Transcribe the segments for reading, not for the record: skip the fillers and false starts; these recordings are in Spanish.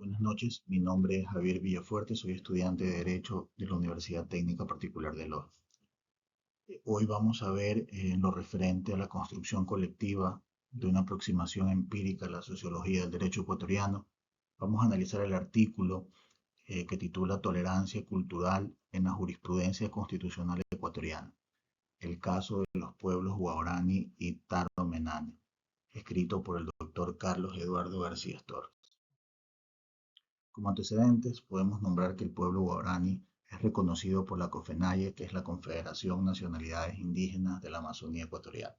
Buenas noches, mi nombre es Javier Villafuerte, soy estudiante de Derecho de la Universidad Técnica Particular de Loja. Hoy vamos a ver lo referente a la construcción colectiva de una aproximación empírica a la sociología del derecho ecuatoriano. Vamos a analizar el artículo que titula Tolerancia cultural en la jurisprudencia constitucional ecuatoriana, el caso de los pueblos Guaraní y Taromenane, escrito por el doctor Carlos Eduardo García Astor. Como antecedentes, podemos nombrar que el pueblo guaraní es reconocido por la COFENAIE, que es la Confederación Nacionalidades Indígenas de la Amazonía Ecuatoriana.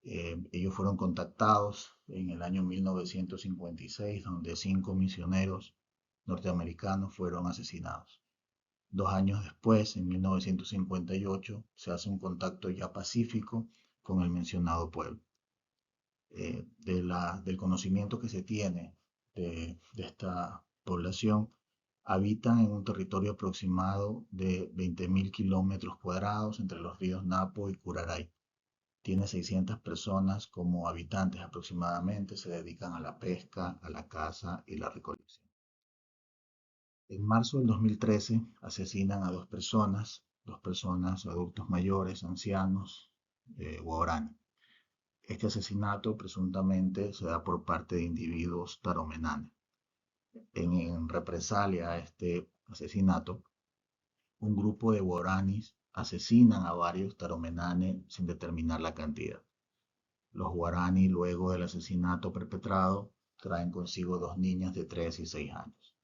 Ellos fueron contactados en el año 1956, donde 5 misioneros norteamericanos fueron asesinados. 2 años después, en 1958, se hace un contacto ya pacífico con el mencionado pueblo. Del conocimiento que se tiene de esta población, habitan en un territorio aproximado de 20.000 kilómetros cuadrados entre los ríos Napo y Curaray. Tiene 600 personas como habitantes aproximadamente, se dedican a la pesca, a la caza y la recolección. En marzo del 2013 asesinan a dos personas, adultos mayores, ancianos, guaraní. Este asesinato presuntamente se da por parte de individuos taromenane. En represalia a este asesinato, un grupo de guaraníes asesinan a varios taromenane sin determinar la cantidad. Los guaraní, luego del asesinato perpetrado, traen consigo 2 niñas de 3 y 6 años.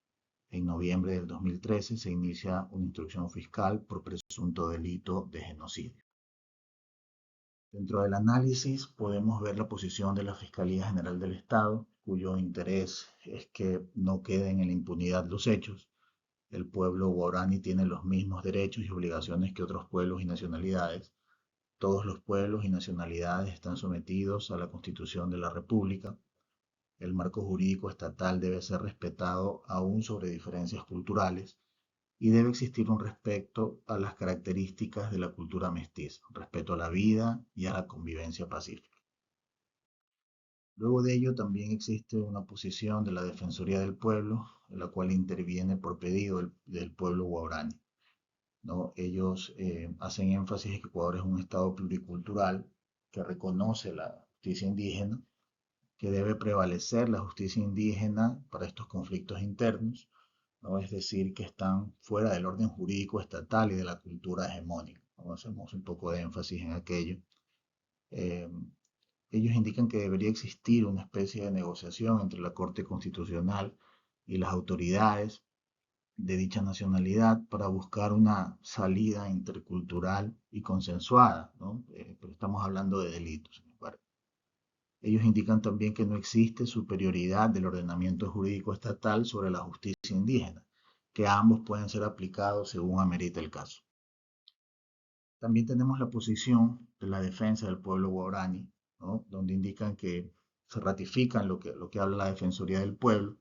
En noviembre del 2013 se inicia una instrucción fiscal por presunto delito de genocidio. Dentro del análisis podemos ver la posición de la Fiscalía General del Estado, cuyo interés es que no queden en la impunidad los hechos. El pueblo guaraní tiene los mismos derechos y obligaciones que otros pueblos y nacionalidades. Todos los pueblos y nacionalidades están sometidos a la Constitución de la República. El marco jurídico estatal debe ser respetado aún sobre diferencias culturales y debe existir un respeto a las características de la cultura mestiza, respeto a la vida y a la convivencia pacífica. Luego de ello también existe una posición de la Defensoría del Pueblo, en la cual interviene por pedido del pueblo guaraní, ¿no? Ellos hacen énfasis en que Ecuador es un estado pluricultural que reconoce la justicia indígena, que debe prevalecer la justicia indígena para estos conflictos internos, ¿no? Es decir, que están fuera del orden jurídico estatal y de la cultura hegemónica, ¿no? Hacemos un poco de énfasis en aquello. Eh, Ellos indican que debería existir una especie de negociación entre la Corte Constitucional y las autoridades de dicha nacionalidad para buscar una salida intercultural y consensuada, ¿no? Pero estamos hablando de delitos, sin embargo. Ellos indican también que no existe superioridad del ordenamiento jurídico estatal sobre la justicia indígena, que ambos pueden ser aplicados según amerite el caso. También tenemos la posición de la defensa del pueblo guaraní, ¿no? Donde indican que se ratifican lo que habla la Defensoría del Pueblo,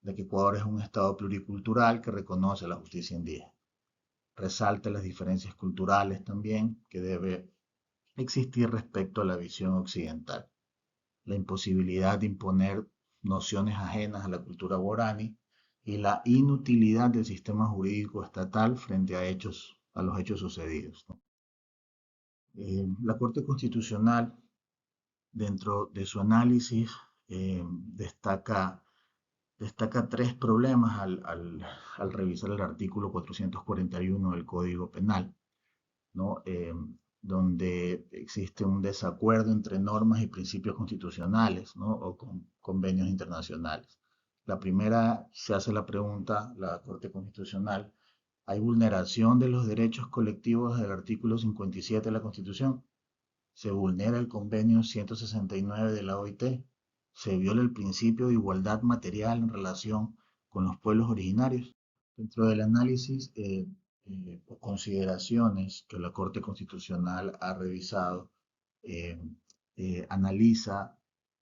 de que Ecuador es un estado pluricultural que reconoce la justicia indígena. Resalta las diferencias culturales también que debe existir respecto a la visión occidental, la imposibilidad de imponer nociones ajenas a la cultura guaraní y la inutilidad del sistema jurídico estatal frente a los hechos sucedidos, ¿no? La Corte Constitucional, dentro de su análisis, destaca 3 problemas al revisar el artículo 441 del Código Penal, ¿no? Donde existe un desacuerdo entre normas y principios constitucionales, ¿no? O con convenios internacionales. La primera, se hace la pregunta, la Corte Constitucional: ¿hay vulneración de los derechos colectivos del artículo 57 de la Constitución? ¿Se vulnera el convenio 169 de la OIT? ¿Se viola el principio de igualdad material en relación con los pueblos originarios? Dentro del análisis o consideraciones que la Corte Constitucional ha revisado, eh, analiza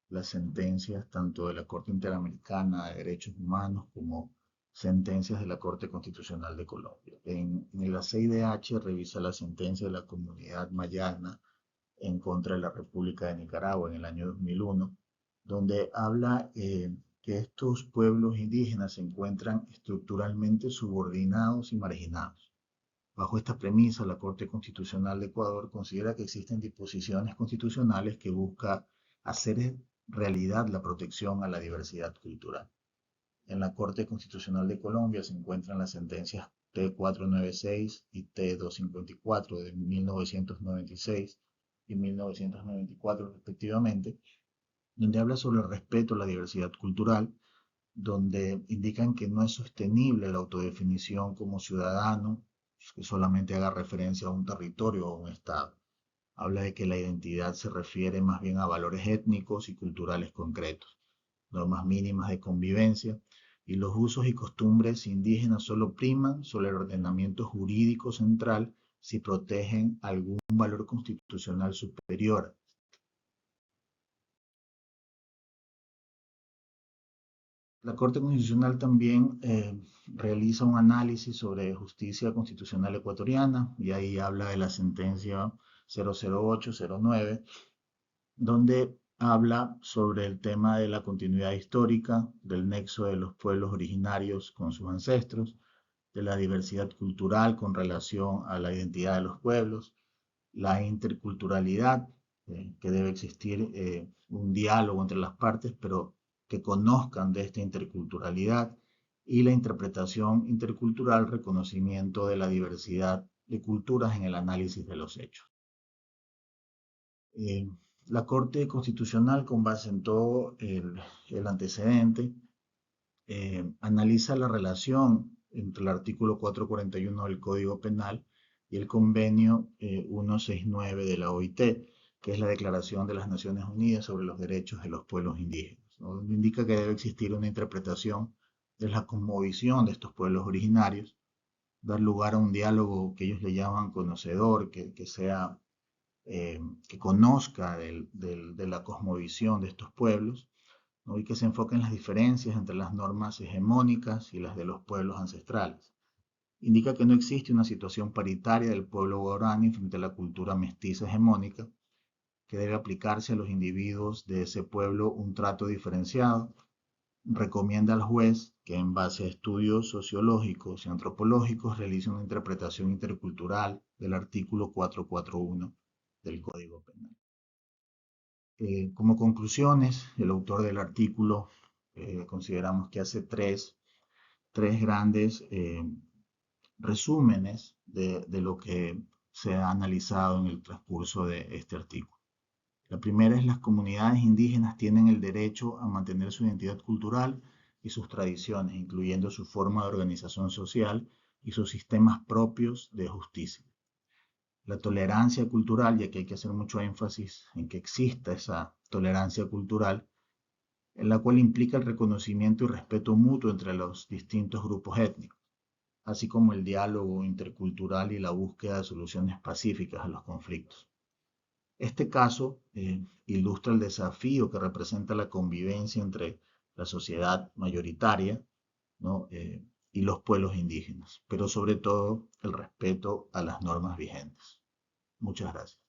las sentencias tanto de la Corte Interamericana de Derechos Humanos como sentencias de la Corte Constitucional de Colombia. En la CIDH revisa la sentencia de la comunidad mayana en contra de la República de Nicaragua en el año 2001, donde habla que estos pueblos indígenas se encuentran estructuralmente subordinados y marginados. Bajo esta premisa, la Corte Constitucional de Ecuador considera que existen disposiciones constitucionales que buscan hacer realidad la protección a la diversidad cultural. En la Corte Constitucional de Colombia se encuentran las sentencias T496 y T254 de 1996 y 1994 respectivamente, donde habla sobre el respeto a la diversidad cultural, donde indican que no es sostenible la autodefinición como ciudadano que solamente haga referencia a un territorio o a un estado. Habla de que la identidad se refiere más bien a valores étnicos y culturales concretos, normas mínimas de convivencia, y los usos y costumbres indígenas solo priman sobre el ordenamiento jurídico central si protegen algún valor constitucional superior. La Corte Constitucional también realiza un análisis sobre justicia constitucional ecuatoriana y ahí habla de la sentencia 00809, donde habla sobre el tema de la continuidad histórica, del nexo de los pueblos originarios con sus ancestros, de la diversidad cultural con relación a la identidad de los pueblos, la interculturalidad, que debe existir un diálogo entre las partes, pero que conozcan de esta interculturalidad, y la interpretación intercultural, reconocimiento de la diversidad de culturas en el análisis de los hechos. Eh, la Corte Constitucional, con base en todo el antecedente, analiza la relación entre el artículo 441 del Código Penal y el convenio 169 de la OIT, que es la Declaración de las Naciones Unidas sobre los Derechos de los Pueblos Indígenas, ¿no? Donde indica que debe existir una interpretación de la cosmovisión de estos pueblos originarios, dar lugar a un diálogo que ellos le llaman conocedor, que conozca de la cosmovisión de estos pueblos, ¿no? Y que se enfoque en las diferencias entre las normas hegemónicas y las de los pueblos ancestrales. Indica que no existe una situación paritaria del pueblo guaraní frente a la cultura mestiza hegemónica, que debe aplicarse a los individuos de ese pueblo un trato diferenciado. Recomienda al juez que en base a estudios sociológicos y antropológicos realice una interpretación intercultural del artículo 441 del Código Penal. Como conclusiones, el autor del artículo consideramos que hace tres grandes resúmenes de lo que se ha analizado en el transcurso de este artículo. La primera es: las comunidades indígenas tienen el derecho a mantener su identidad cultural y sus tradiciones, incluyendo su forma de organización social y sus sistemas propios de justicia. La tolerancia cultural, ya que hay que hacer mucho énfasis en que exista esa tolerancia cultural, en la cual implica el reconocimiento y respeto mutuo entre los distintos grupos étnicos, así como el diálogo intercultural y la búsqueda de soluciones pacíficas a los conflictos. Este caso ilustra el desafío que representa la convivencia entre la sociedad mayoritaria, ¿no? Y los pueblos indígenas, pero sobre todo el respeto a las normas vigentes. Muchas gracias.